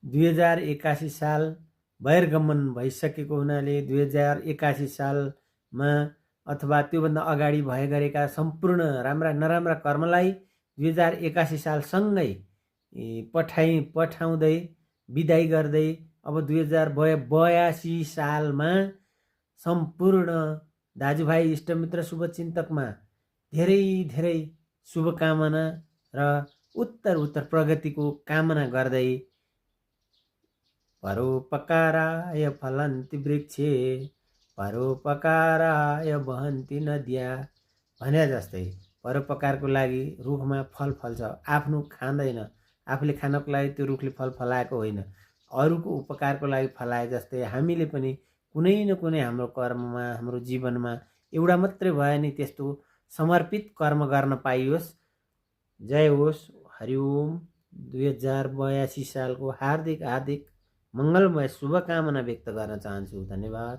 2081 साल बहिर्गमन भइसकेको हुनाले 2081 सालमा अथवा त्योभन्दा अगाडि भए गरेका सम्पूर्ण राम्रा नराम्रा कर्मलाई 2081 सालसँगै पठाउँदै बिदाई गर्दै अब 2082 सालमा सम्पूर्ण दाजुभाइ इष्टमित्र शुभचिन्तकमा धेरै धेरै शुभकामना र उत्तर प्रगतिको कामना गर्दै परोपकाराय फलन्ति वृक्षे परोपकाराय वहन्ति नद्या भने जस्तै परोपकारको लागि रुखमा फल फल्छ, आफ्नो खाँदैन, आफूले खानको लागि त्यो रुखले फल फलाएको होइन, अरूको उपकारको लागि फलाए जस्तै हामीले पनि कुनै न कुनै हाम्रो कर्ममा हाम्रो जीवनमा एउटा मात्रै भयो नि त्यस्तो समर्पित कर्म गर्न पाइयोस्। जय होस्। हरिओम। 2082 सालको हार्दिक मङ्गलमय शुभकामना व्यक्त गर्न चाहन्छु। धन्यवाद।